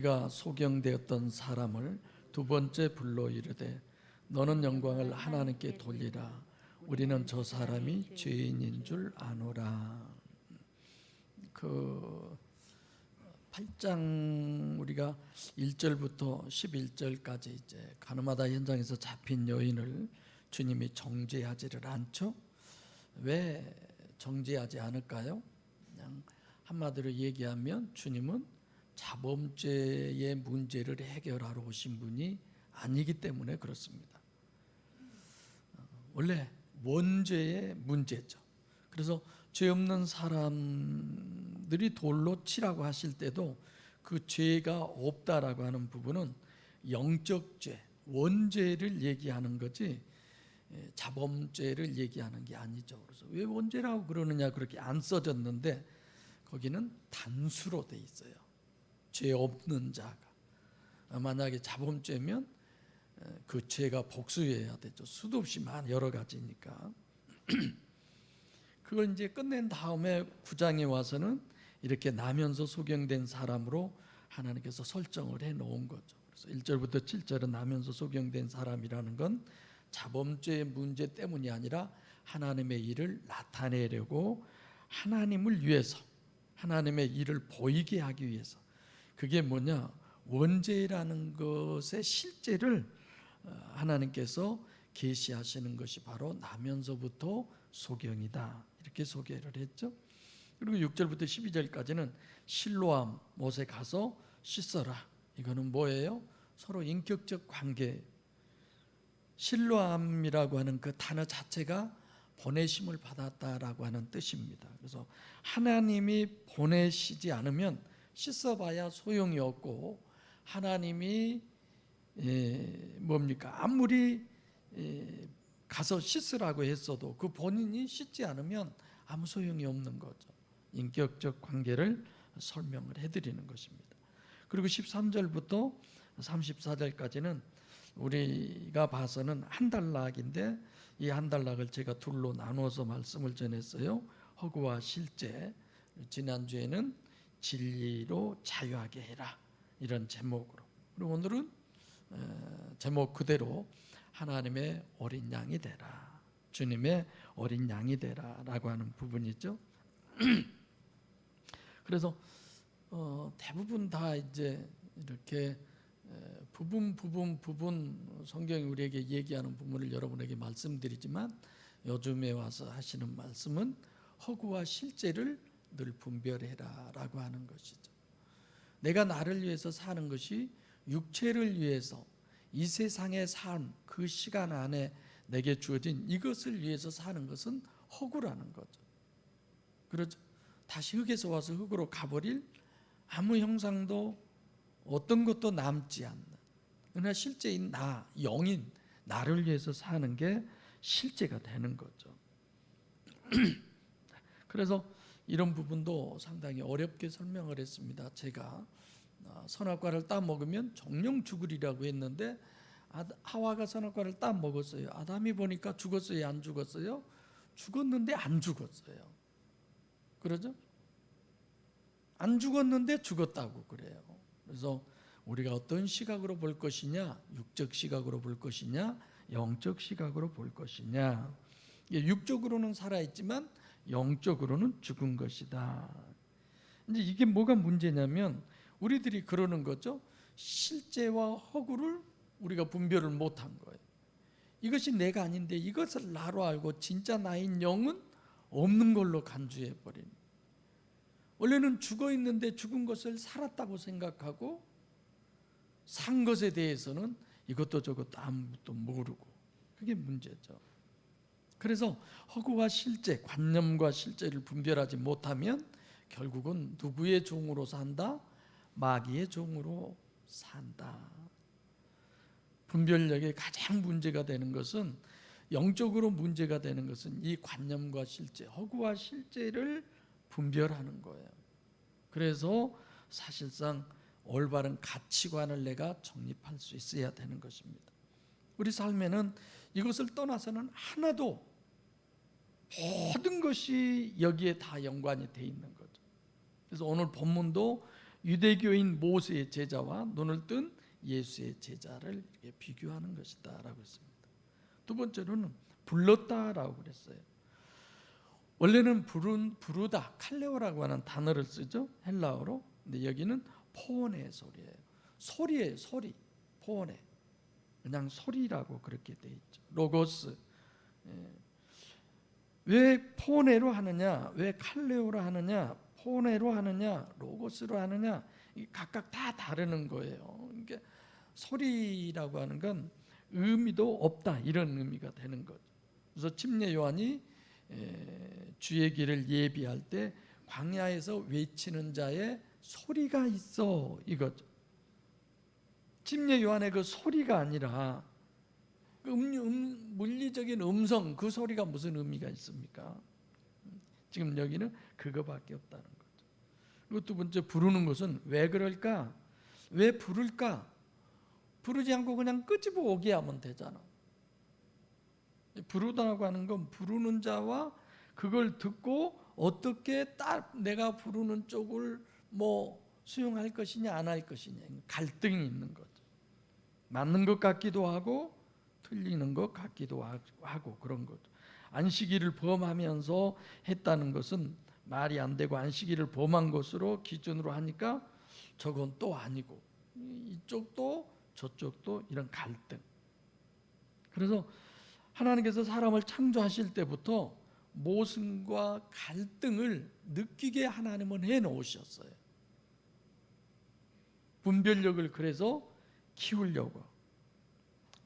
가 소경되었던 사람을 두 번째 불러 이르되 너는 영광을 하나님께 돌리라. 우리는 저 사람이 죄인인 줄 아노라. 그 8장 우리가 1절부터 11절까지 이제 가늠하다 현장에서 잡힌 여인을 주님이 정죄하지를 않죠. 왜 정죄하지 않을까요? 그냥 한마디로 얘기하면 주님은 자범죄의 문제를 해결하러 오신 분이 아니기 때문에 그렇습니다. 원래 원죄의 문제죠. 그래서 죄 없는 사람들이 돌로 치라고 하실 때도 그 죄가 없다라고 하는 부분은 영적 죄, 원죄를 얘기하는 거지 자범죄를 얘기하는 게 아니죠. 그래서 왜 원죄라고 그러느냐 그렇게 안 써졌는데 거기는 단수로 돼 있어요. 죄 없는 자가. 만약에 자범죄면 그 죄가 복수해야 되죠. 수도 없이 여러 가지니까. 그걸 이제 끝낸 다음에 9장에 와서는 이렇게 나면서 소경된 사람으로 하나님께서 설정을 해 놓은 거죠. 그래서 1절부터 7절은 나면서 소경된 사람이라는 건 자범죄의 문제 때문이 아니라 하나님의 일을 나타내려고 하나님을 위해서 하나님의 일을 보이게 하기 위해서. 그게 뭐냐? 원죄라는 것의 실제를 하나님께서 계시하시는 것이 바로 나면서부터 소경이다. 이렇게 소개를 했죠. 그리고 6절부터 12절까지는 실로암 못에 가서 씻어라. 이거는 뭐예요? 서로 인격적 관계. 실로암이라고 하는 그 단어 자체가 보내심을 받았다라고 하는 뜻입니다. 그래서 하나님이 보내시지 않으면 씻어봐야 소용이 없고 하나님이 뭡니까? 아무리 가서 씻으라고 했어도 그 본인이 씻지 않으면 아무 소용이 없는 거죠. 인격적 관계를 설명을 해드리는 것입니다. 그리고 13절부터 34절까지는 우리가 봐서는 한 단락인데 이 한 단락을 제가 둘로 나누어서 말씀을 전했어요. 허구와 실제. 지난주에는 진리로 자유하게 해라 이런 제목으로. 그리고 오늘은 제목 그대로 하나님의 어린 양이 되라, 주님의 어린 양이 되라 라고 하는 부분이죠. 그래서 대부분 다 이제 이렇게 부분 성경이 우리에게 얘기하는 부분을 여러분에게 말씀드리지만 요즘에 와서 하시는 말씀은 허구와 실제를 늘 분별해라 라고 하는 것이죠. 내가 나를 위해서 사는 것이 육체를 위해서 이 세상의 삶, 그 시간 안에 내게 주어진 이것을 위해서 사는 것은 허구라는 거죠. 그렇죠? 다시 흙에서 와서 흙으로 가버릴 아무 형상도 어떤 것도 남지 않는, 그러나 실제인 나, 영인 나를 위해서 사는 게 실제가 되는 거죠. 그래서 이런 부분도 상당히 어렵게 설명을 했습니다. 제가 선악과를 따 먹으면 정령 죽으리라고 했는데 하와가 선악과를 따 먹었어요. 아담이 보니까 죽었어요, 안 죽었어요? 죽었는데 안 죽었어요. 그러죠? 안 죽었는데 죽었다고 그래요. 그래서 우리가 어떤 시각으로 볼 것이냐, 육적 시각으로 볼 것이냐, 영적 시각으로 볼 것이냐. 육적으로는 살아있지만 영적으로는 죽은 것이다. 이제 이게 뭐가 문제냐면 우리들이 그러는 거죠. 실제와 허구를 우리가 분별을 못한 거예요. 이것이 내가 아닌데 이것을 나로 알고 진짜 나인 영은 없는 걸로 간주해 버린. 원래는 죽어 있는데 죽은 것을 살았다고 생각하고 산 것에 대해서는 이것도 저것도 아무것도 모르고, 그게 문제죠. 그래서 허구와 실제, 관념과 실제를 분별하지 못하면 결국은 누구의 종으로 산다? 마귀의 종으로 산다. 분별력에 가장 문제가 되는 것은, 영적으로 문제가 되는 것은 이 관념과 실제, 허구와 실제를 분별하는 거예요. 그래서 사실상 올바른 가치관을 내가 정립할 수 있어야 되는 것입니다. 우리 삶에는 이것을 떠나서는 하나도, 모든 것이 여기에 다 연관이 돼 있는 거죠. 그래서 오늘 본문도 유대교인 모세의 제자와 눈을 뜬 예수의 제자를 이렇게 비교하는 것이다라고 했습니다. 두 번째로는 불렀다라고 그랬어요. 원래는 부르다, 칼레오라고 하는 단어를 쓰죠, 헬라어로. 근데 여기는 포네 소리예요. 소리예요, 소리. 포네. 그냥 소리라고 그렇게 돼 있죠. 로고스. 왜 포네로 하느냐, 왜 칼레오로 하느냐, 포네로 하느냐, 로고스로 하느냐, 각각 다 다르는 거예요. 그러니까 소리라고 하는 건 의미도 없다, 이런 의미가 되는 거죠. 그래서 침례 요한이 주의 길을 예비할 때 광야에서 외치는 자의 소리가 있어, 이거죠. 침례 요한의 그 소리가 아니라 물리적인 음성, 그 소리가 무슨 의미가 있습니까? 지금 여기는 그거밖에 없다는 거죠. 그리고 두 번째, 부르는 것은 왜 그럴까? 왜 부를까? 부르지 않고 그냥 끄집어 오게 하면 되잖아. 부르다고 하는 건 부르는 자와 그걸 듣고 어떻게 내가 부르는 쪽을 수용할 것이냐 안 할 것이냐, 갈등이 있는 거죠. 맞는 것 같기도 하고 틀리는 것 같기도 하고 그런 거죠. 안식일을 범하면서 했다는 것은 말이 안 되고, 안식일을 범한 것으로 기준으로 하니까 저건 또 아니고, 이쪽도 저쪽도 이런 갈등. 그래서 하나님께서 사람을 창조하실 때부터 모순과 갈등을 느끼게 하나님은 해놓으셨어요. 분별력을 그래서 키우려고.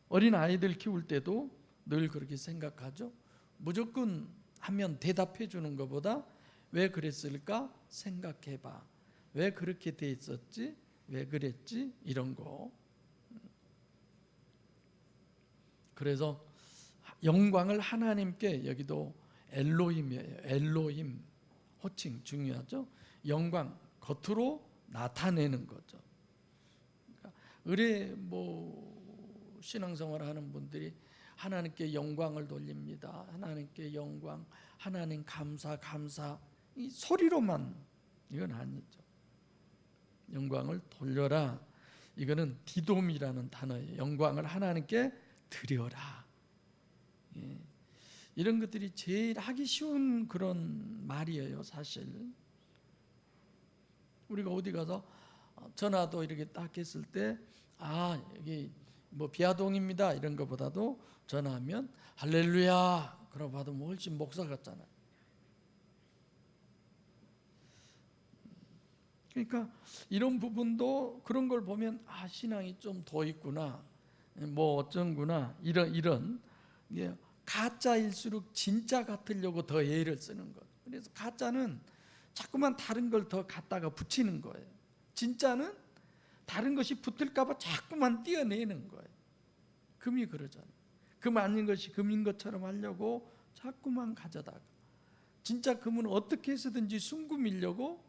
어린 아이들 키울 때도 늘 그렇게 생각하죠. 무조건 하면 대답해 주는 것보다 왜 그랬을까 생각해봐. 왜 그렇게 돼 있었지? 왜 그랬지? 이런 거. 그래서 영광을 하나님께, 여기도 엘로힘이에요. 엘로힘, 호칭 중요하죠. 영광, 겉으로 나타내는 거죠. 의뢰 신앙생활을 하는 분들이 하나님께 영광을 돌립니다. 하나님께 영광, 하나님 감사, 감사, 이 소리로만, 이건 아니죠. 영광을 돌려라, 이거는 디돔이라는 단어예요. 영광을 하나님께 드려라. 예. 이런 것들이 제일 하기 쉬운 그런 말이에요. 사실 우리가 어디 가서 전화도 이렇게 딱 했을 때 여기 비아동입니다 이런 것보다도 전화하면 할렐루야 그러고 받으면 훨씬 목사 같잖아요. 그러니까 이런 부분도 그런 걸 보면 신앙이 좀 더 있구나, 어쩐구나, 이런 가짜일수록 진짜 같으려고 더 애를 쓰는 것. 그래서 가짜는 자꾸만 다른 걸 더 갖다가 붙이는 거예요. 진짜는 다른 것이 붙을까 봐 자꾸만 띄어내는 거예요. 금이 그러잖아요. 금 아닌 것이 금인 것처럼 하려고 자꾸만 가져다가, 진짜 금은 어떻게 해서든지 숨기려고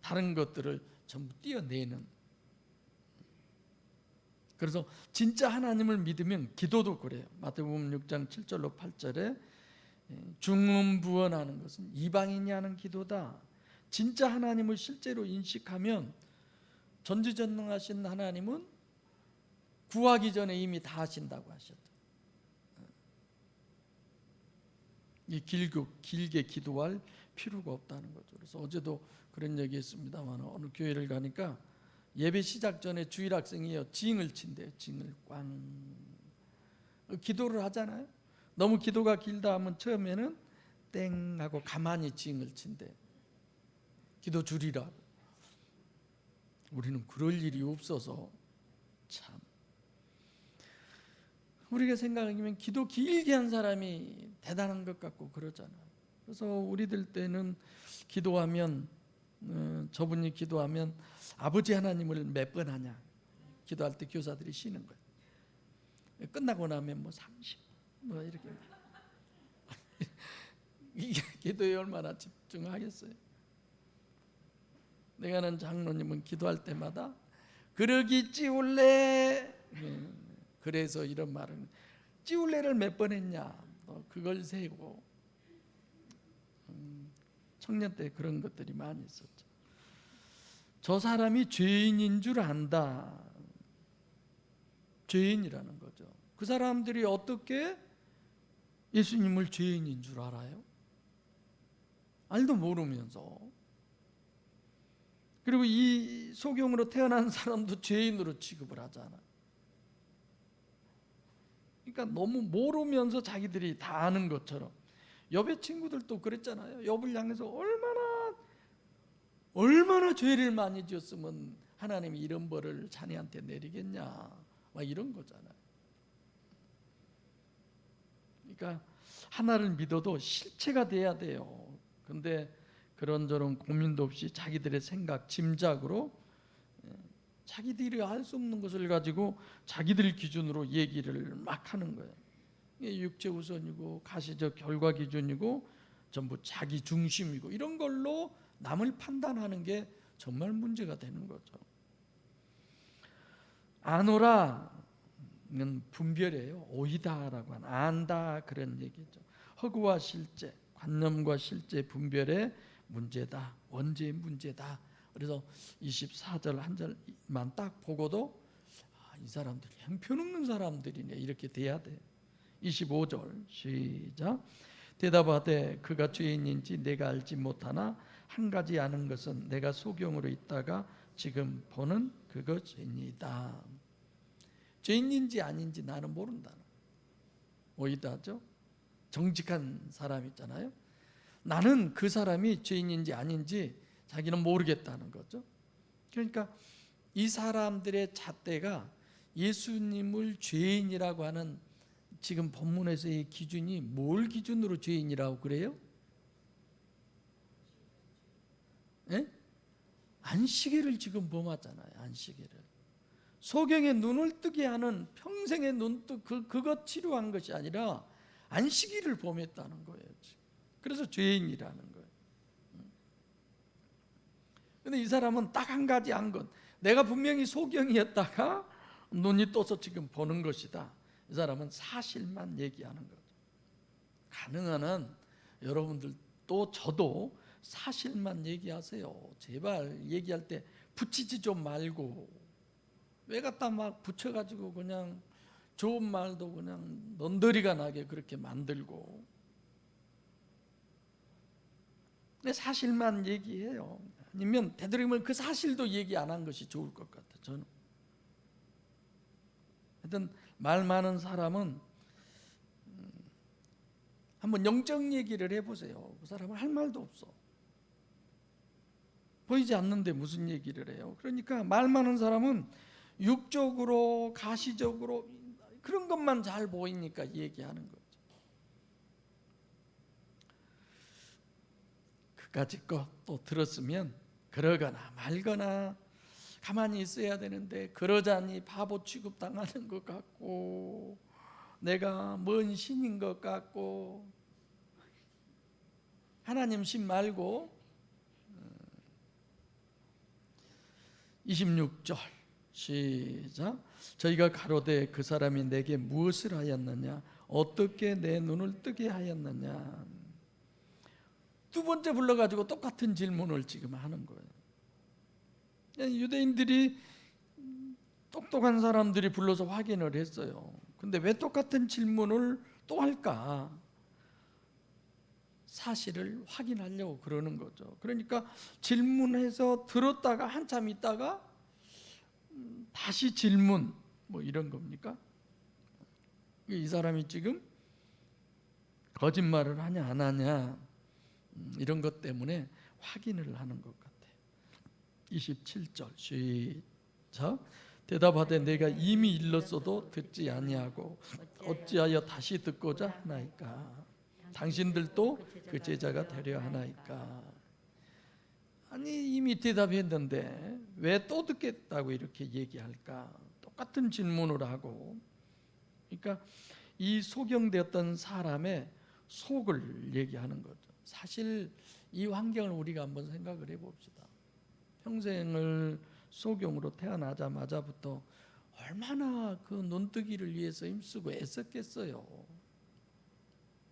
다른 것들을 전부 띄어내는. 그래서 진짜 하나님을 믿으면 기도도 그래요. 마태복음 6장 7절로 8절에 중음부원하는 것은 이방인이 하는 기도다. 진짜 하나님을 실제로 인식하면 전지전능하신 하나님은 구하기 전에 이미 다 하신다고 하셨죠. 길게 기도할 필요가 없다는 거죠. 그래서 어제도 그런 얘기 했습니다만, 어느 교회를 가니까 예배 시작 전에 주일 학생이요 징을 친대요. 징을 꽝. 기도를 하잖아요. 너무 기도가 길다 하면 처음에는 땡 하고 가만히 징을 친대. 기도 줄이라고. 우리는 그럴 일이 없어서 참. 우리가 생각하면 기도 길게 한 사람이 대단한 것 같고 그러잖아요. 그래서 우리들 때는 기도하면 저분이 기도하면 아버지 하나님을 몇 번 하냐, 기도할 때 교사들이 쉬는 거예요. 끝나고 나면 30 이렇게. 이게 기도에 얼마나 집중하겠어요. 내가 아는 장로님은 기도할 때마다 그러기 찌울래, 그래서 이런 말은 찌울래를 몇 번 했냐, 그걸 세고. 청년 때 그런 것들이 많이 있었죠. 저 사람이 죄인인 줄 안다. 죄인이라는 거죠. 그 사람들이 어떻게 예수님을 죄인인 줄 알아요? 알도 모르면서. 그리고 이 소경으로 태어난 사람도 죄인으로 취급을 하잖아. 그러니까 너무 모르면서 자기들이 다 아는 것처럼. 욥의 친구들도 그랬잖아요. 욥을 향해서 얼마나 죄를 많이 지었으면 하나님이 이런 벌을 자네한테 내리겠냐, 막 이런 거잖아요. 그러니까 하나를 믿어도 실체가 돼야 돼요. 근데 그런저런 고민도 없이 자기들의 생각, 짐작으로 자기들이 알 수 없는 것을 가지고 자기들 기준으로 얘기를 막 하는 거예요. 육체 우선이고 가시적 결과 기준이고 전부 자기 중심이고 이런 걸로 남을 판단하는 게 정말 문제가 되는 거죠. 아노라는 분별이에요. 오이다라고 하는, 안다 그런 얘기죠. 허구와 실제, 관념과 실제 분별의 문제다. 원죄의 문제다. 그래서 24절 한 절만 딱 보고도 이 사람들이 형편없는 사람들이네, 이렇게 돼야 돼. 25절 시작. 대답하되 그가 죄인인지 내가 알지 못하나 한 가지 아는 것은 내가 소경으로 있다가 지금 보는 그것이니이다. 죄인인지 아닌지 나는 모른다. 오이다죠. 정직한 사람 있잖아요. 나는 그 사람이 죄인인지 아닌지 자기는 모르겠다는 거죠. 그러니까 이 사람들의 잣대가 예수님을 죄인이라고 하는, 지금 본문에서의 기준이 뭘 기준으로 죄인이라고 그래요? 예? 안식일을 지금 범하잖아요. 안식일을. 소경의 눈을 뜨게 하는 평생의 눈뜨 그것 치료한 것이 아니라 안식일을 범했다는 거예요. 그래서 죄인이라는 거예요. 근데 이 사람은 딱 한 가지 안 것, 내가 분명히 소경이었다가 눈이 떠서 지금 보는 것이다. 이 사람은 사실만 얘기하는 거죠. 가능한 한 여러분들 또 저도 사실만 얘기하세요. 제발 얘기할 때 붙이지 좀 말고, 왜 갖다 막 붙여가지고 그냥 좋은 말도 그냥 넌더리가 나게 그렇게 만들고. 근데 사실만 얘기해요. 아니면 되도록이면 그 사실도 얘기 안 한 것이 좋을 것 같아요. 저는. 하여튼 말 많은 사람은 한번 영적 얘기를 해보세요. 그 사람은 할 말도 없어. 보이지 않는데 무슨 얘기를 해요. 그러니까 말 많은 사람은 육적으로 가시적으로 그런 것만 잘 보이니까 얘기하는 거죠. 그까짓 것 또 들었으면 그러거나 말거나 가만히 있어야 되는데 그러자니 바보 취급당하는 것 같고 내가 뭔 신인 것 같고, 하나님 신 말고. 26절 시작. 저희가 가로되 그 사람이 내게 무엇을 하였느냐, 어떻게 내 눈을 뜨게 하였느냐. 두 번째 불러가지고 똑같은 질문을 지금 하는 거예요. 유대인들이 똑똑한 사람들이 불러서 확인을 했어요. 근데 왜 똑같은 질문을 또 할까? 사실을 확인하려고 그러는 거죠. 그러니까 질문해서 들었다가 한참 있다가 다시 질문, 뭐 이런 겁니까? 이 사람이 지금 거짓말을 하냐 안 하냐, 이런 것 때문에 확인을 하는 것 같아요. 27절 시작. 대답하되 내가 이미 일렀어도 듣지 아니하고 어찌하여 다시 듣고자 하나이까? 당신들도 그 제자가 되려 하나이까? 아니 이미 대답했는데 왜 또 듣겠다고 이렇게 얘기할까? 똑같은 질문을 하고. 그러니까 이 소경되었던 사람의 속을 얘기하는 거죠. 사실 이 환경을 우리가 한번 생각을 해봅시다. 평생을 소경으로 태어나자마자부터 얼마나 그 눈뜨기를 위해서 힘쓰고 애썼겠어요.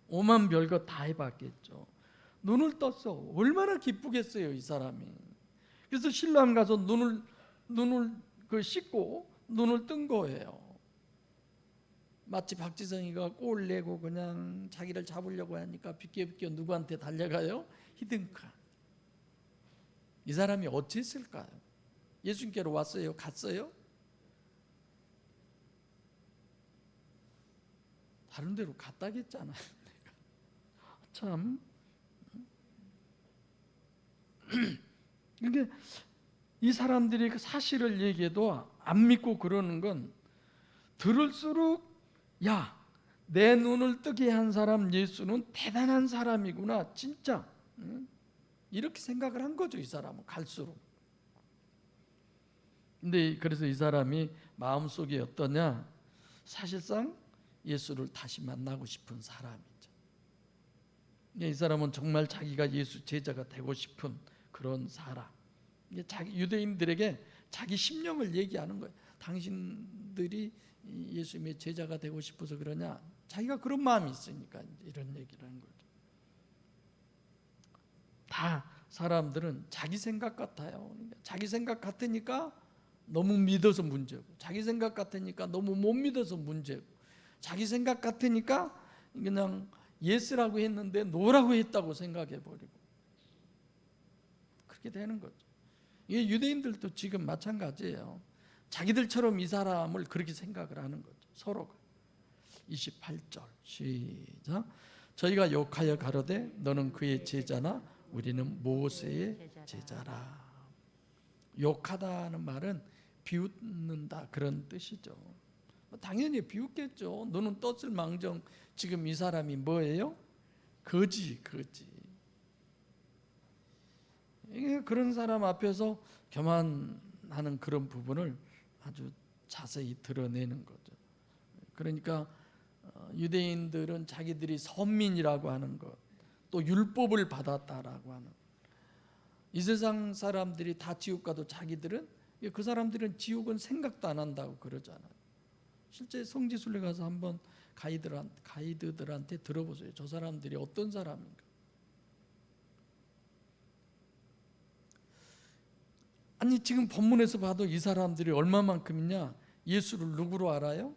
오만 별거 다 해봤겠죠. 눈을 떴어. 얼마나 기쁘겠어요, 이 사람이. 그래서 신랑 가서 눈을 씻고 눈을 뜬 거예요. 마치 박지성이가 골 내고 그냥 자기를 잡으려고 하니까 비껴 누구한테 달려가요? 히든카. 이 사람이 어찌했을까요? 예수님께로 왔어요? 갔어요? 다른 데로 갔다겠잖아요. 참. 그러니까 이 사람들이 그 사실을 얘기해도 안 믿고 그러는 건 들을수록 야, 내 눈을 뜨게 한 사람 예수는 대단한 사람이구나 진짜 이렇게 생각을 한 거죠. 이 사람은 갈수록. 근데 그래서 이 사람이 마음속에 어떠냐, 사실상 예수를 다시 만나고 싶은 사람이죠. 이 사람은 정말 자기가 예수 제자가 되고 싶은 그런 사람. 자기 유대인들에게 자기 심령을 얘기하는 거예요. 당신들이 예수님의 제자가 되고 싶어서 그러냐? 자기가 그런 마음이 있으니까 이런 얘기를 하는 거죠. 다 사람들은 자기 생각 같아요. 자기 생각 같으니까 너무 믿어서 문제고, 자기 생각 같으니까 너무 못 믿어서 문제고, 자기 생각 같으니까 그냥 예스라고 했는데 노라고 했다고 생각해 버리고 그렇게 되는 거죠. 이게 유대인들도 지금 마찬가지예요. 자기들처럼 이 사람을 그렇게 생각을 하는 거죠. 서로가. 28절 시작. 저희가 욕하여 가로되 너는 그의 제자나 우리는 모세의 제자라. 욕하다는 말은 비웃는다 그런 뜻이죠. 당연히 비웃겠죠. 너는 떴을 망정 지금 이 사람이 뭐예요? 거지. 그런 사람 앞에서 교만하는 그런 부분을 아주 자세히 드러내는 거죠. 그러니까 유대인들은 자기들이 선민이라고 하는 것, 또 율법을 받았다라고 하는, 이 세상 사람들이 다 지옥 가도 자기들은, 그 사람들은 지옥은 생각도 안 한다고 그러잖아요. 실제 성지순례 가서 한번 가이드들한테 들어보세요. 저 사람들이 어떤 사람인가. 아니 지금 본문에서 봐도 이 사람들이 얼마만큼이냐, 예수를 누구로 알아요?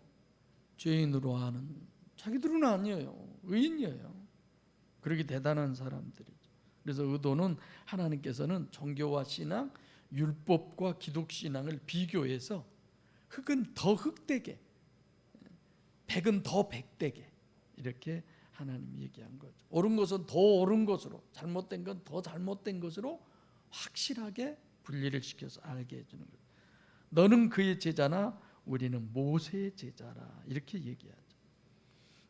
죄인으로 아는, 자기들은 아니에요. 의인이에요. 그렇게 대단한 사람들이죠. 그래서 의도는 하나님께서는 종교와 신앙, 율법과 기독신앙을 비교해서 흙은 더 흙되게, 백은 더 백되게 이렇게 하나님이 얘기한 거죠. 옳은 것은 더 옳은 것으로, 잘못된 건 더 잘못된 것으로 확실하게 분리를 시켜서 알게 해주는 거예요. 너는 그의 제자나 우리는 모세의 제자라 이렇게 얘기하죠.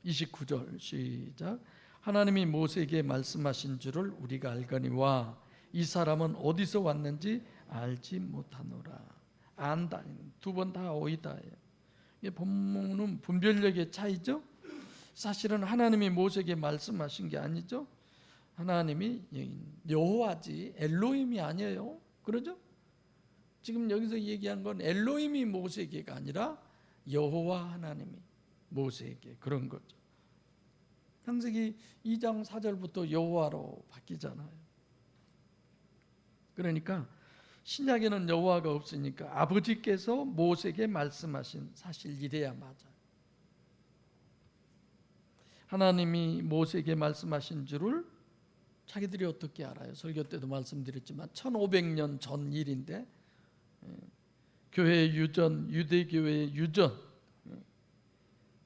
29절 시작. 하나님이 모세에게 말씀하신 줄을 우리가 알거니와 이 사람은 어디서 왔는지 알지 못하노라. 안다, 두 번 다 오이다예요. 본문은 분별력의 차이죠. 사실은 하나님이 모세에게 말씀하신 게 아니죠. 하나님이 여호와지 엘로힘이 아니에요. 그러죠? 지금 여기서 얘기한 건 엘로힘이 모세에게가 아니라 여호와 하나님이 모세에게 그런 거죠. 창세기 2장 4절부터 여호와로 바뀌잖아요. 그러니까 신약에는 여호와가 없으니까 아버지께서 모세에게 말씀하신, 사실 이래야 맞아요. 하나님이 모세에게 말씀하신 줄을 자기들이 어떻게 알아요? 설교 때도 말씀드렸지만 1500년 전 일인데, 교회 유전, 유대교회의 유전,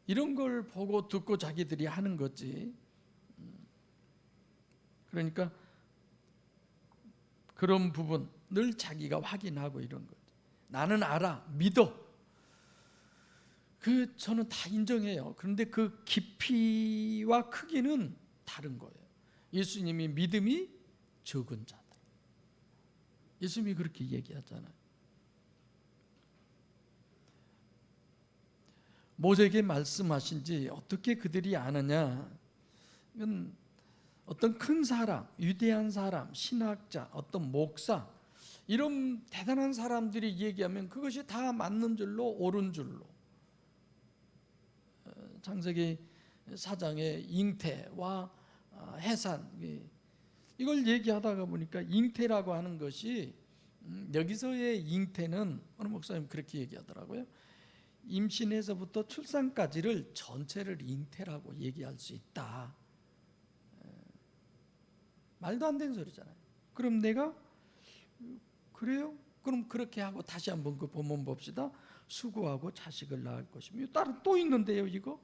이런 걸 보고 듣고 자기들이 하는 거지. 그러니까 그런 부분 늘 자기가 확인하고 이런 거죠. 나는 알아, 믿어. 저는 다 인정해요. 그런데 그 깊이와 크기는 다른 거예요. 예수님이 믿음이 적은 자들, 예수님이 그렇게 얘기하잖아요. 모세에게 말씀하신지 어떻게 그들이 아느냐? 이건 어떤 큰 사람, 위대한 사람, 신학자, 어떤 목사, 이런 대단한 사람들이 얘기하면 그것이 다 맞는 줄로, 옳은 줄로. 창세기 4장의 잉태와 해산, 이걸 얘기하다가 보니까 잉태라고 하는 것이 여기서의 잉태는 어느 목사님 그렇게 얘기하더라고요. 임신에서부터 출산까지를 전체를 잉태라고 얘기할 수 있다. 말도 안 되는 소리잖아요. 그럼 내가 그래요? 그럼 그렇게 하고 다시 한번 그 본문 봅시다. 수고하고 자식을 낳을 것이며. 따로 또 있는데요, 이거.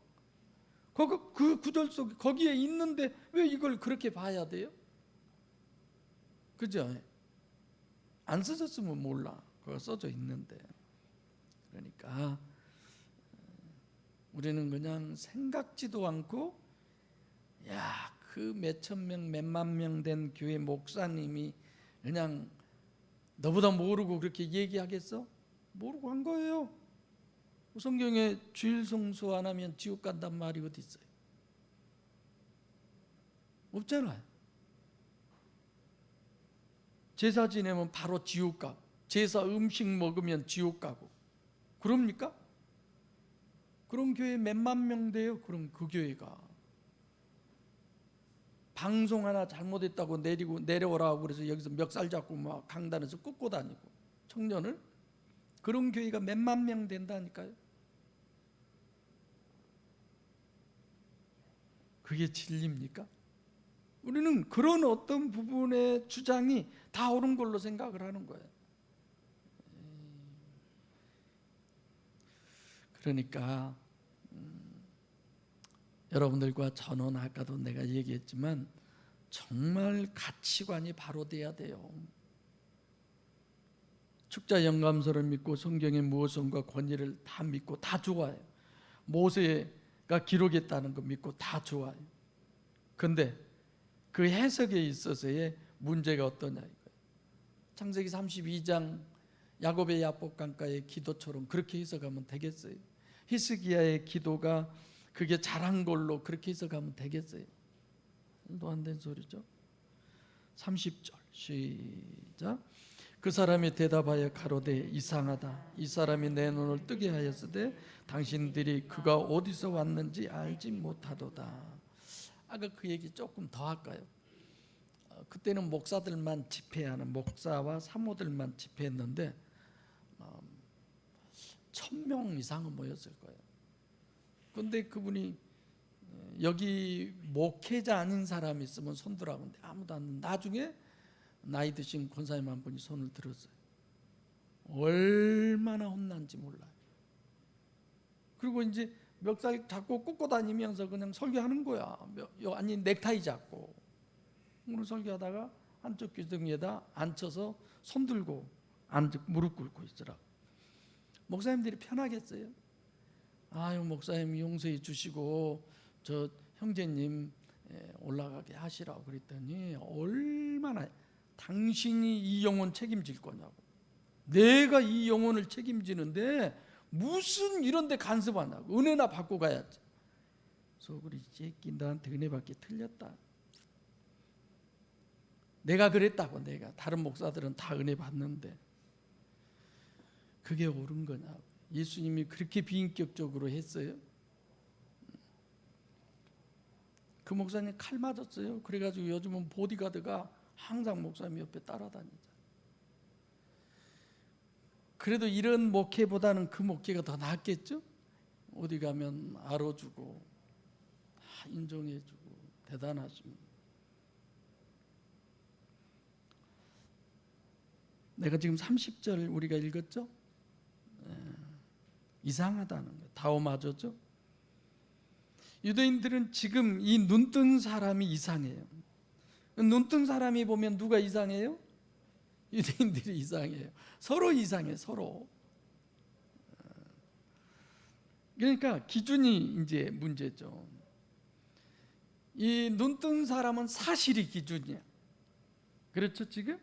그 구절 속에 거기에 있는데 왜 이걸 그렇게 봐야 돼요? 그죠? 안 써졌으면 몰라. 그거 써져 있는데. 그러니까 우리는 그냥 생각지도 않고 야, 그 몇천 명, 몇만 명 된 교회 목사님이 그냥 너보다 모르고 그렇게 얘기하겠어? 모르고 한 거예요. 성경에 주일 성수 안 하면 지옥 간단 말이 어디 있어요? 없잖아요. 제사 지내면 바로 지옥 가고, 제사 음식 먹으면 지옥 가고, 그럽니까? 그런 교회 몇만 명 돼요. 그럼 그 교회가 방송 하나 잘못했다고 내려오라고 그래서 여기서 멱살 잡고 막 강단에서 꽂고 다니고 청년을, 그런 교회가 몇만 명 된다니까요. 그게 진리입니까? 우리는 그런 어떤 부분의 주장이 다 옳은 걸로 생각을 하는 거예요. 그러니까 여러분들과 저는 아까도 내가 얘기했지만 정말 가치관이 바로 돼야 돼요. 축자 영감서를 믿고 성경의 무엇과 권위를 다 믿고 다 좋아요. 모세가 기록했다는 거 믿고 다 좋아요. 근데 그 해석에 있어서의 문제가 어떠냐 이거예요. 창세기 32장 야곱의 야복강가의 기도처럼 그렇게 해석하면 되겠어요? 히스기야의 기도가 그게 잘한 걸로 그렇게 해석하면 되겠어요? 말도 안 되는 소리죠. 30절 시작. 그 사람이 대답하여 가로되 이상하다. 이 사람이 내 눈을 뜨게 하였으되 당신들이 그가 어디서 왔는지 알지 못하도다. 아까 그 얘기 조금 더 할까요? 그때는 목사들만 집회하는, 목사와 사모들만 집회했는데 1000명 이상은 모였을 거예요. 그런데 그분이 여기 목회자 아닌 사람이 있으면 손들라고 하는데 아무도 안 듣는데 나중에 나이 드신 권사님 한 분이 손을 들었어요. 얼마나 혼난지 몰라요. 그리고 이제 멱살 잡고 꽂고 다니면서 그냥 설교하는 거야. 아니 넥타이 잡고 오늘 설교하다가 한쪽 귀등에다 앉혀서 손 들고 무릎 꿇고 있으라고. 목사님들이 편하겠어요? 아유 목사님 용서해 주시고 저 형제님 올라가게 하시라고 그랬더니 얼마나 당신이 이 영혼 책임질 거냐고. 내가 이 영혼을 책임지는데 무슨 이런 데 간섭하냐고. 은혜나 받고 가야지. 속으로 이 새끼 나한테 은혜 받기 틀렸다. 내가 그랬다고. 내가 다른 목사들은 다 은혜 받는데 그게 옳은 거냐고. 예수님이 그렇게 비인격적으로 했어요? 그 목사님 칼 맞았어요. 그래가지고 요즘은 보디가드가 항상 목사님 옆에 따라다니죠. 그래도 이런 목회보다는 그 목회가 더 낫겠죠? 어디 가면 알아주고 다 인정해주고 대단하십니다. 내가 지금 30절 우리가 읽었죠? 이상하다는 거예요. 다오마저죠? 유대인들은 지금 이 눈뜬 사람이 이상해요. 눈뜬 사람이 보면 누가 이상해요? 유대인들이 이상해요. 서로 이상해, 서로. 그러니까 기준이 이제 문제죠. 이 눈뜬 사람은 사실이 기준이야. 그렇죠, 지금?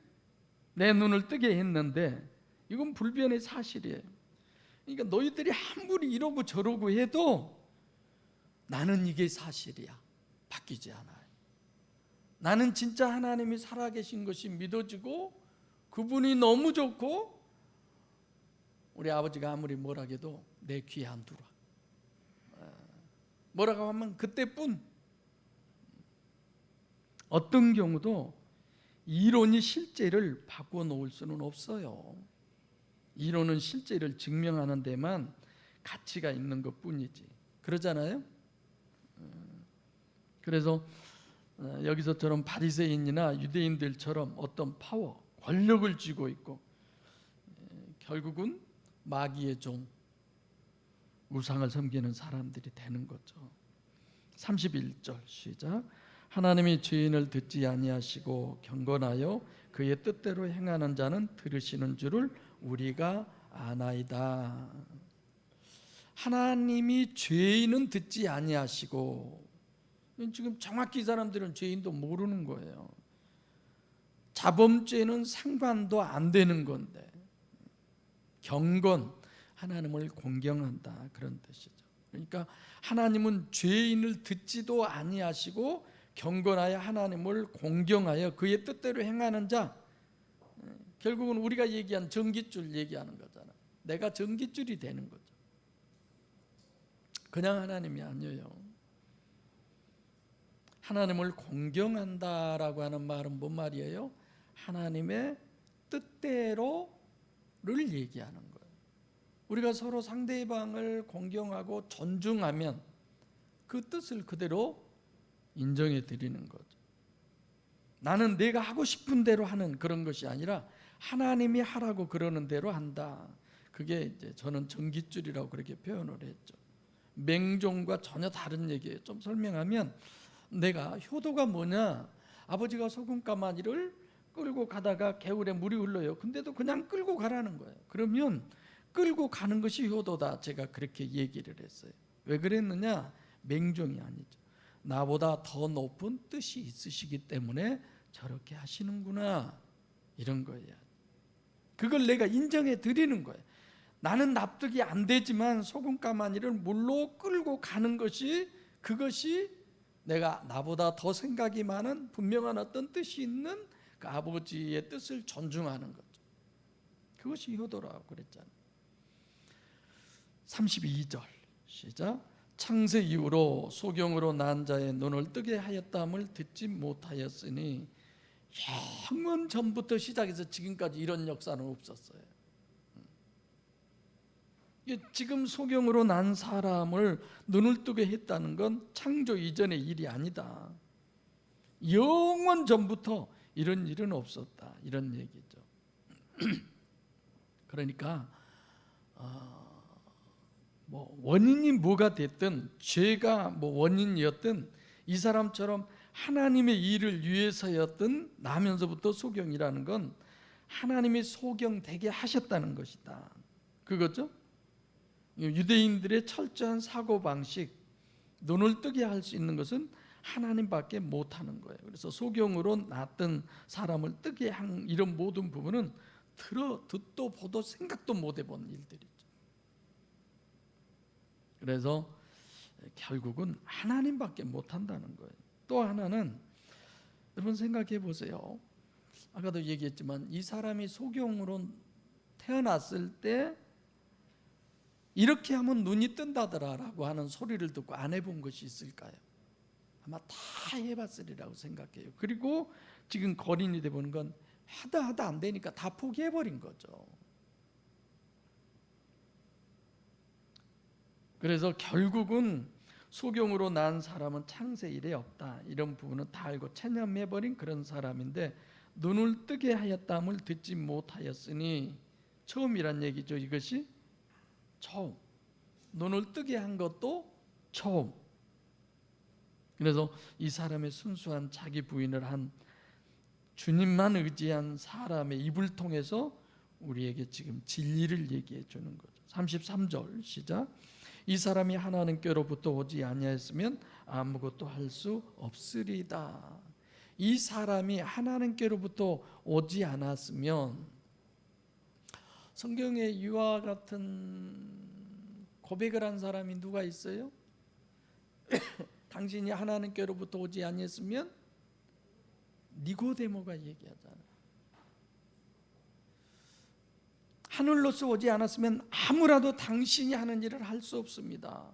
내 눈을 뜨게 했는데 이건 불변의 사실이에요. 그러니까 너희들이 아무리 이러고 저러고 해도 나는 이게 사실이야. 바뀌지 않아요. 나는 진짜 하나님이 살아계신 것이 믿어지고 그분이 너무 좋고 우리 아버지가 아무리 뭐라 해도 내 귀에 안 들어와. 뭐라고 하면 그때뿐. 어떤 경우도 이론이 실제를 바꿔놓을 수는 없어요. 이론은 실제를 증명하는 데만 가치가 있는 것뿐이지. 그러잖아요. 그래서 여기서처럼 바리새인이나 유대인들처럼 어떤 파워, 권력을 쥐고 있고 결국은 마귀의 종, 우상을 섬기는 사람들이 되는 거죠. 31절 시작. 하나님이 죄인을 듣지 아니하시고 경건하여 그의 뜻대로 행하는 자는 들으시는 줄을 우리가 아나이다. 하나님이 죄인은 듣지 아니하시고, 지금 정확히 이 사람들은 죄인도 모르는 거예요. 자범죄는 상관도 안 되는 건데, 경건, 하나님을 공경한다, 그런 뜻이죠. 그러니까 하나님은 죄인을 듣지도 아니하시고 경건하여 하나님을 공경하여 그의 뜻대로 행하는 자, 결국은 우리가 얘기한 전깃줄 얘기하는 거잖아. 내가 전깃줄이 되는 거죠. 그냥 하나님이 아니에요. 하나님을 공경한다라고 하는 말은 뭔 말이에요? 하나님의 뜻대로를 얘기하는 거예요. 우리가 서로 상대방을 공경하고 존중하면 그 뜻을 그대로 인정해 드리는 거죠. 나는 내가 하고 싶은 대로 하는 그런 것이 아니라 하나님이 하라고 그러는 대로 한다. 그게 이제 저는 전깃줄이라고 그렇게 표현을 했죠. 맹종과 전혀 다른 얘기예요. 좀 설명하면, 내가 효도가 뭐냐? 아버지가 소금가마니를 끌고 가다가 개울에 물이 흘러요. 근데도 그냥 끌고 가라는 거예요. 그러면 끌고 가는 것이 효도다. 제가 그렇게 얘기를 했어요. 왜 그랬느냐? 맹종이 아니죠. 나보다 더 높은 뜻이 있으시기 때문에 저렇게 하시는구나, 이런 거예요. 그걸 내가 인정해 드리는 거예요. 나는 납득이 안 되지만 소금가마니를 물로 끌고 가는 것이, 그것이 내가 나보다 더 생각이 많은 분명한 어떤 뜻이 있는 그 아버지의 뜻을 존중하는 거죠. 그것이 효도라고 그랬잖아요. 32절 시작. 창세 이후로 소경으로 난 자의 눈을 뜨게 하였다함을 듣지 못하였으니, 영원 전부터 시작해서 지금까지 이런 역사는 없었어요. 지금 소경으로 난 사람을 눈을 뜨게 했다는 건 창조 이전의 일이 아니다. 영원 전부터 이런 일은 없었다, 이런 얘기죠. 그러니까 원인이 뭐가 됐든, 죄가 원인이었든, 이 사람처럼 하나님의 일을 위해서였든 나면서부터 소경이라는 건 하나님이 소경되게 하셨다는 것이다, 그거죠. 유대인들의 철저한 사고방식, 눈을 뜨게 할 수 있는 것은 하나님밖에 못하는 거예요. 그래서 소경으로 났던 사람을 뜨게 한 이런 모든 부분은 듣도 보도 생각도 못 해본 일들이죠. 그래서 결국은 하나님밖에 못한다는 거예요. 또 하나는, 여러분 생각해 보세요. 아까도 얘기했지만 이 사람이 소경으로 태어났을 때 이렇게 하면 눈이 뜬다더라라고 하는 소리를 듣고 안 해본 것이 있을까요? 아마 다 해봤으리라고 생각해요. 그리고 지금 거린이 돼보는 건 하다 안 되니까 다 포기해버린 거죠. 그래서 결국은 소경으로 난 사람은 창세 이래 없다, 이런 부분은 다 알고 체념해버린 그런 사람인데, 눈을 뜨게 하였다함을 듣지 못하였으니, 처음이란 얘기죠. 이것이 처음, 눈을 뜨게 한 것도 처음. 그래서 이 사람의 순수한 자기 부인을 한 주님만 의지한 사람의 입을 통해서 우리에게 지금 진리를 얘기해 주는 거죠. 33절 시작. 이 사람이 하나님께로부터 오지 아니하였으면 아무것도 할 수 없으리다. 이 사람이 하나님께로부터 오지 않았으면, 성경에 이와 같은 고백을 한 사람이 누가 있어요? 당신이 하나님께로부터 오지 아니했으면, 니고데모가 얘기하잖아요. 하늘로서 오지 않았으면 아무라도 당신이 하는 일을 할 수 없습니다.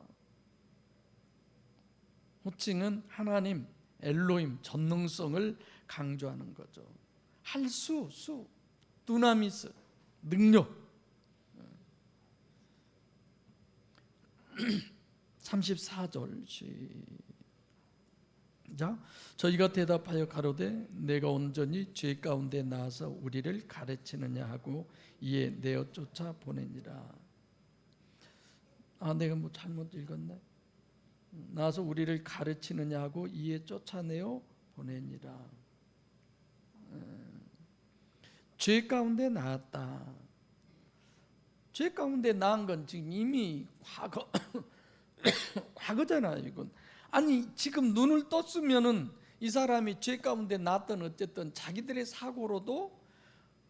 호칭은 하나님, 엘로힘, 전능성을 강조하는 거죠. 할 수, 두나미스, 능력. 34절 시작. 저희가 대답하여 가로되 내가 온전히 죄 가운데 나와서 우리를 가르치느냐 하고 이에 내어 쫓아 보내니라. 내가 뭐 잘못 읽었네. 나와서 우리를 가르치느냐 하고 이에 쫓아내어 보내니라. 죄 가운데 나왔다. 죄 가운데 나은 건 지금 이미 과거잖아요. 이건 아니 지금 눈을 떴으면은 이 사람이 죄 가운데 났든 어쨌든 자기들의 사고로도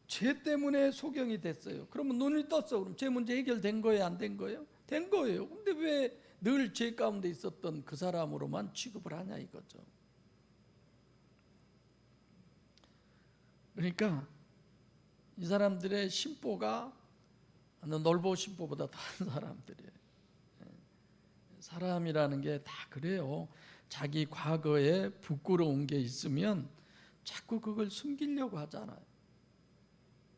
죄 때문에 소경이 됐어요. 그러면 눈을 떴어. 그럼 죄 문제 해결된 거예요? 안 된 거예요? 된 거예요. 근데 왜 늘 죄 가운데 있었던 그 사람으로만 취급을 하냐 이거죠. 그러니까 이 사람들의 심보가 놀보 심보보다 다른 사람들이에요. 사람이라는 게 다 그래요. 자기 과거에 부끄러운 게 있으면 자꾸 그걸 숨기려고 하잖아요.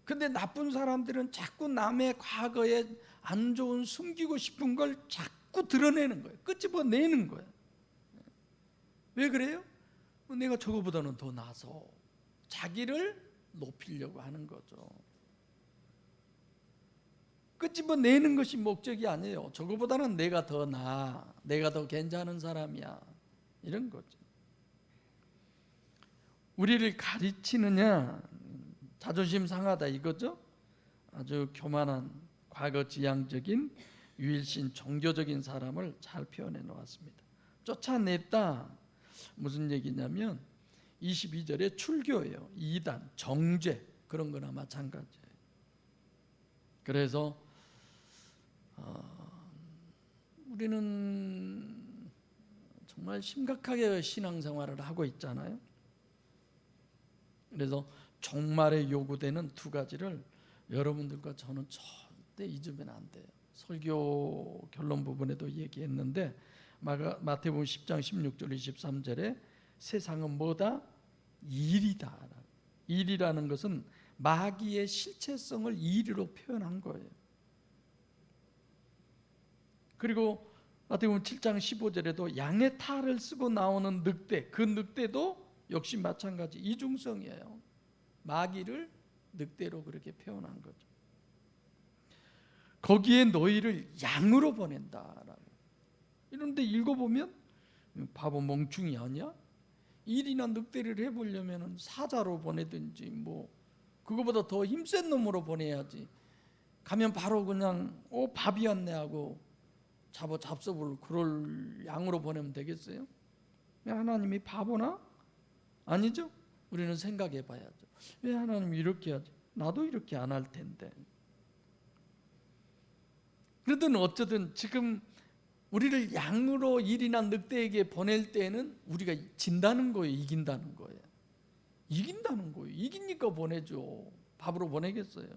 근데 나쁜 사람들은 자꾸 남의 과거에 안 좋은 숨기고 싶은 걸 자꾸 드러내는 거예요. 끄집어내는 거예요. 왜 그래요? 내가 저거보다는 더 나아서 자기를 높이려고 하는 거죠. 끄집어내는 것이 목적이 아니에요. 저거보다는 내가 더 나아, 내가 더 괜찮은 사람이야, 이런 거죠. 우리를 가르치느냐, 자존심 상하다 이거죠. 아주 교만한 과거 지향적인 유일신 종교적인 사람을 잘 표현해 놓았습니다. 쫓아냈다 무슨 얘기냐면 22절에 출교예요. 이단, 정죄 그런 거나 마찬가지예요. 그래서 우리는 정말 심각하게 신앙생활을 하고 있잖아요. 그래서 종말에 요구되는 두 가지를 여러분들과 저는 절대 잊으면 안 돼요. 설교 결론 부분에도 얘기했는데 마태복음 10장 16절 23절에 세상은 뭐다? 일이다. 일이라는 것은 마귀의 실체성을 일로 표현한 거예요. 그리고 마태복음 7장 15절에도 양의 탈을 쓰고 나오는 늑대, 그 늑대도 역시 마찬가지 이중성이에요. 마귀를 늑대로 그렇게 표현한 거죠. 거기에 너희를 양으로 보낸다라고. 이런데 읽어보면 바보 멍충이 아니야? 일이나 늑대를 해보려면 사자로 보내든지 뭐 그거보다 더 힘센 놈으로 보내야지. 가면 바로 그냥 밥이었네 하고 잡숴볼 그럴 양으로 보내면 되겠어요? 하나님이 바보나? 아니죠? 우리는 생각해 봐야죠. 왜 하나님이 이렇게 하지? 나도 이렇게 안 할 텐데. 그러든 어쩌든 지금 우리를 양으로 일이나 늑대에게 보낼 때는 우리가 진다는 거예요? 이긴다는 거예요? 이긴다는 거예요. 이기니까 보내죠. 밥으로 보내겠어요?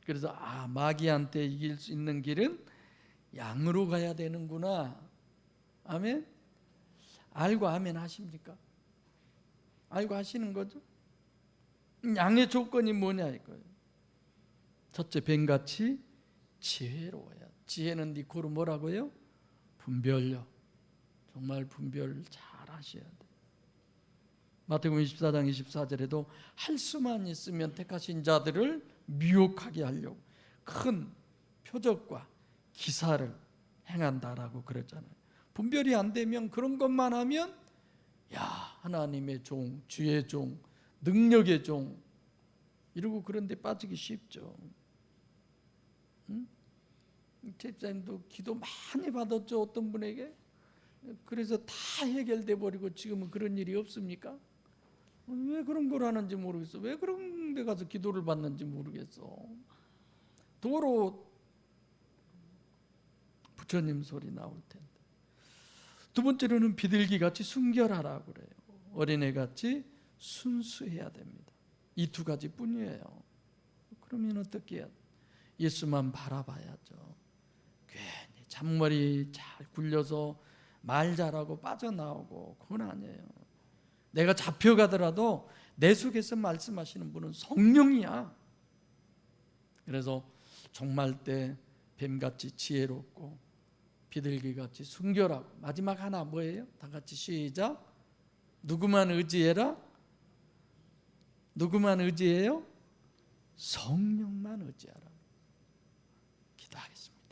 그래서 마귀한테 이길 수 있는 길은 양으로 가야 되는구나. 아멘? 알고 아멘 하십니까? 알고 하시는 거죠? 양의 조건이 뭐냐 이거예요. 첫째, 뱀같이 지혜로워야. 지혜는 니코로 뭐라고요? 분별력. 정말 분별 잘 하셔야 돼요. 마태복음 24장 24절에도 할 수만 있으면 택하신 자들을 미혹하게 하려고 큰 표적과 기사를 행한다라고 그랬잖아요. 분별이 안 되면 그런 것만 하면 하나님의 종, 주의 종, 능력의 종 이러고 그런 데 빠지기 쉽죠. 집사님도 기도 많이 받았죠. 어떤 분에게. 그래서 다 해결돼 버리고 지금은 그런 일이 없습니까? 왜 그런 걸 하는지 모르겠어. 왜 그런 데 가서 기도를 받는지 모르겠어. 도로 부처님 소리 나올 텐데. 두 번째로는 비둘기같이 순결하라고 그래요. 어린애같이 순수해야 됩니다. 이 두 가지 뿐이에요. 그러면 어떻게 해야 돼? 예수만 바라봐야죠. 괜히 잔머리 잘 굴려서 말 잘하고 빠져나오고 그건 아니에요. 내가 잡혀가더라도 내 속에서 말씀하시는 분은 성령이야. 그래서 종말 때 뱀같이 지혜롭고 비둘기같이 순결하고, 마지막 하나 뭐예요? 다 같이 시작. 누구만 의지해라? 누구만 의지해요? 성령만 의지하라. 기도하겠습니다.